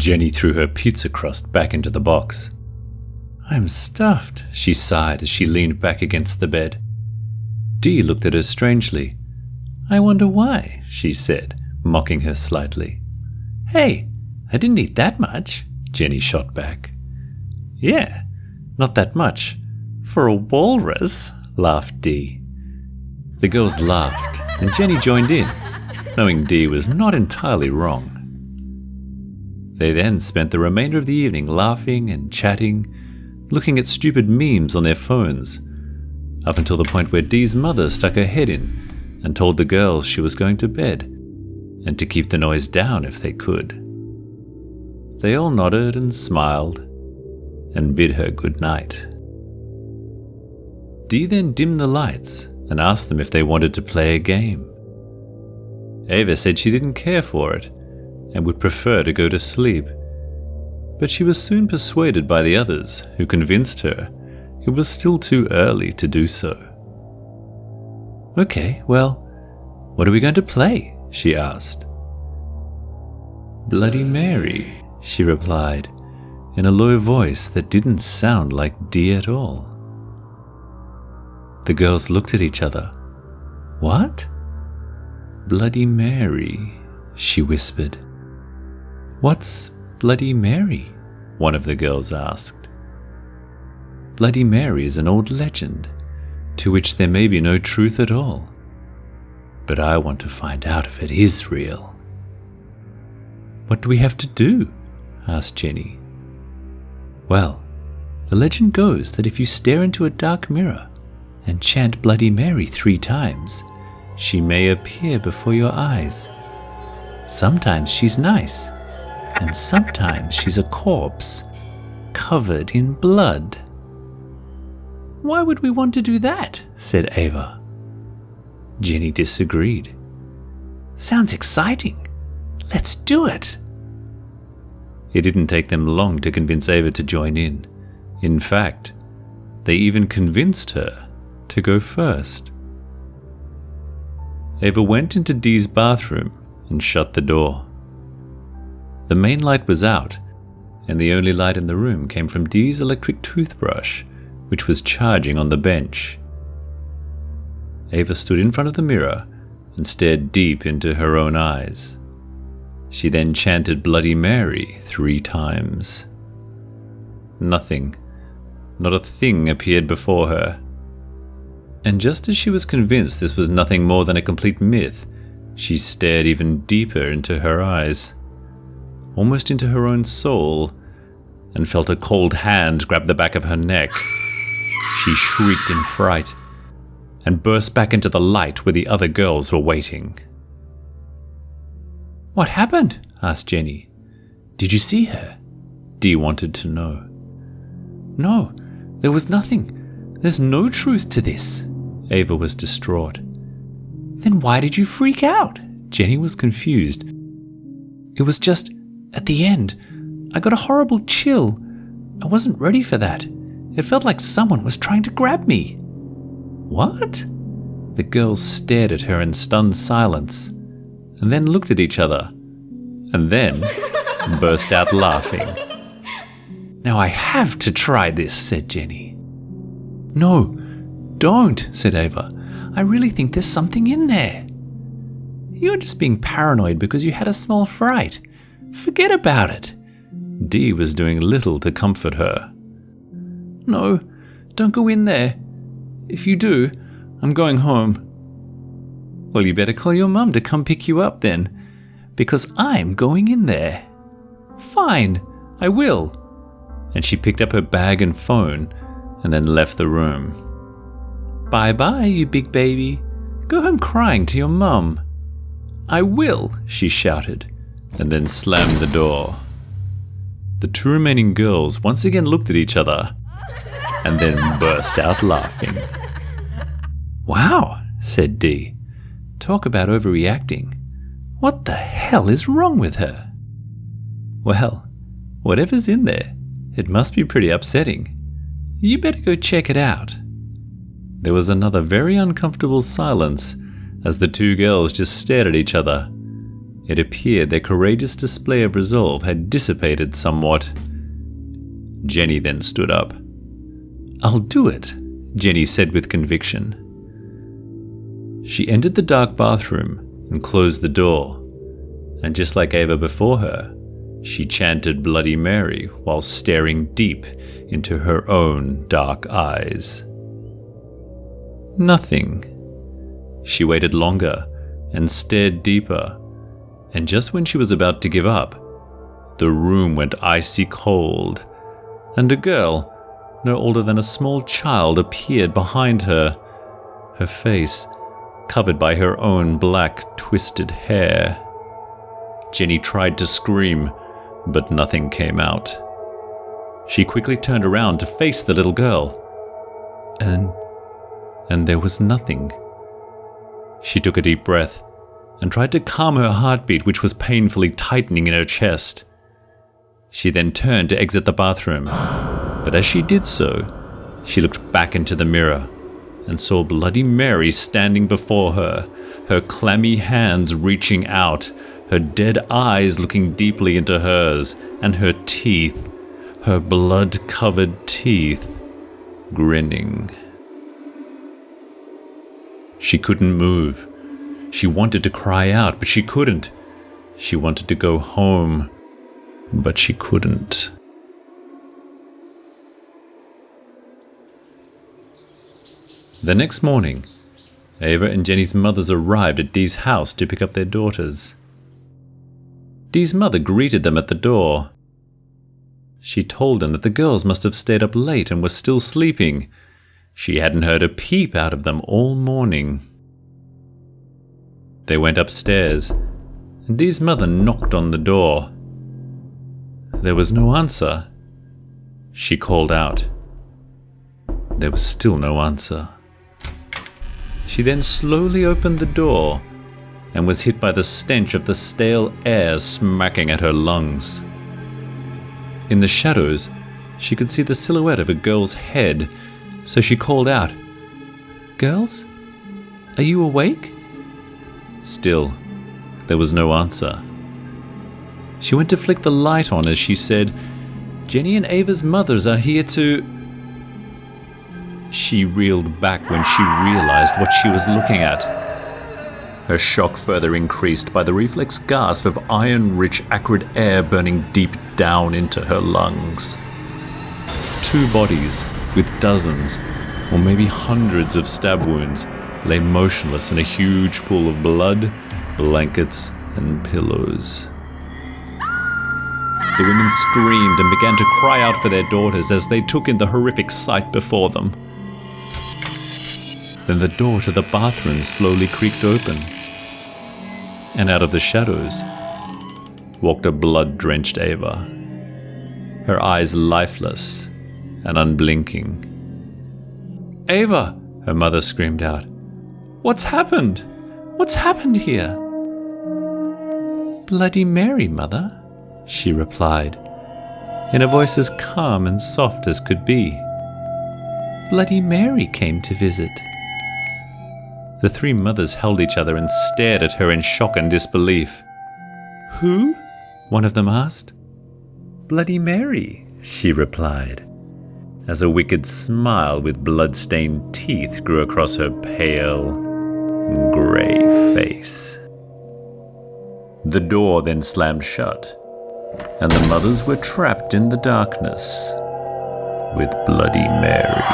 Jenny threw her pizza crust back into the box. "I'm stuffed," she sighed as she leaned back against the bed. Dee looked at her strangely. "I wonder why," she said, mocking her slightly. "Hey, I didn't eat that much," Jenny shot back. "Yeah, not that much. For a walrus," laughed Dee. The girls laughed, and Jenny joined in, knowing Dee was not entirely wrong. They then spent the remainder of the evening laughing and chatting, looking at stupid memes on their phones, up until the point where Dee's mother stuck her head in and told the girls she was going to bed, and to keep the noise down if they could. They all nodded and smiled, and bid her good night. Dee then dimmed the lights and asked them if they wanted to play a game. Ava said she didn't care for it, and would prefer to go to sleep, but she was soon persuaded by the others, who convinced her it was still too early to do so. "Okay, well, what are we going to play?" she asked. "Bloody Mary," she replied, in a low voice that didn't sound like Dee at all. The girls looked at each other. "What?" "Bloody Mary," she whispered. "What's Bloody Mary?" one of the girls asked. "Bloody Mary is an old legend, to which there may be no truth at all. But I want to find out if it is real." "What do we have to do?" asked Jenny. "Well, the legend goes that if you stare into a dark mirror and chant Bloody Mary 3 times, she may appear before your eyes. Sometimes she's nice, and sometimes she's a corpse, covered in blood." "Why would we want to do that?" said Ava. Jenny disagreed. "Sounds exciting. Let's do it." It didn't take them long to convince Ava to join in. In fact, they even convinced her to go first. Ava went into Dee's bathroom and shut the door. The main light was out, and the only light in the room came from Dee's electric toothbrush, which was charging on the bench. Ava stood in front of the mirror and stared deep into her own eyes. She then chanted Bloody Mary 3 times. Nothing, not a thing appeared before her. And just as she was convinced this was nothing more than a complete myth, she stared even deeper into her eyes, almost into her own soul, and felt a cold hand grab the back of her neck. She shrieked in fright and burst back into the light where the other girls were waiting. "What happened?" asked Jenny. "Did you see her?" Dee wanted to know. "No, there was nothing. There's no truth to this." Ava was distraught. "Then why did you freak out?" Jenny was confused. "It was just, at the end, I got a horrible chill. I wasn't ready for that. It felt like someone was trying to grab me." "What?" The girls stared at her in stunned silence, and then looked at each other, and then burst out laughing. "Now I have to try this," said Jenny. "No, don't," said Ava. "I really think there's something in there." "You're just being paranoid because you had a small fright. Forget about it." Dee was doing little to comfort her. "No, don't go in there. If you do, I'm going home." "Well, you better call your mum to come pick you up then, because I'm going in there." "Fine, I will." And she picked up her bag and phone and then left the room. "Bye-bye, you big baby. Go home crying to your mum." "I will," she shouted, and then slammed the door. The 2 remaining girls once again looked at each other and then burst out laughing. "Wow," said Dee. "Talk about overreacting. What the hell is wrong with her?" "Well, whatever's in there, it must be pretty upsetting. You better go check it out." There was another very uncomfortable silence as the 2 girls just stared at each other. It appeared their courageous display of resolve had dissipated somewhat. Jenny then stood up. "I'll do it," Jenny said with conviction. She entered the dark bathroom and closed the door, and just like Ava before her, she chanted Bloody Mary while staring deep into her own dark eyes. Nothing. She waited longer and stared deeper, and just when she was about to give up, the room went icy cold, and a girl, no older than a small child, appeared behind her, her face covered by her own black, twisted hair. Jenny tried to scream, but nothing came out. She quickly turned around to face the little girl, and there was nothing. She took a deep breath and tried to calm her heartbeat, which was painfully tightening in her chest. She then turned to exit the bathroom, but as she did so, she looked back into the mirror and saw Bloody Mary standing before her, her clammy hands reaching out, her dead eyes looking deeply into hers, and her teeth, her blood-covered teeth, grinning. She couldn't move. She wanted to cry out, but she couldn't. She wanted to go home, but she couldn't. The next morning, Ava and Jenny's mothers arrived at Dee's house to pick up their daughters. Dee's mother greeted them at the door. She told them that the girls must have stayed up late and were still sleeping. She hadn't heard a peep out of them all morning. They went upstairs, and Dee's mother knocked on the door. There was no answer. She called out. There was still no answer. She then slowly opened the door and was hit by the stench of the stale air smacking at her lungs. In the shadows, she could see the silhouette of a girl's head, so she called out, "Girls, are you awake?" Still, there was no answer. She went to flick the light on as she said, "Jenny and Ava's mothers are here to..." She reeled back when she realized what she was looking at. Her shock further increased by the reflex gasp of iron-rich, acrid air burning deep down into her lungs. Two bodies, with dozens, or maybe hundreds of stab wounds, lay motionless in a huge pool of blood, blankets, and pillows. The women screamed and began to cry out for their daughters as they took in the horrific sight before them. Then the door to the bathroom slowly creaked open, and out of the shadows walked a blood-drenched Ava, her eyes lifeless and unblinking. "Ava!" her mother screamed out. "What's happened? What's happened here?" "Bloody Mary, Mother," she replied, in a voice as calm and soft as could be. "Bloody Mary came to visit." The three mothers held each other and stared at her in shock and disbelief. "Who?" one of them asked. "Bloody Mary," she replied, as a wicked smile with blood-stained teeth grew across her pale, grey face. The door then slammed shut, and the mothers were trapped in the darkness with Bloody Mary.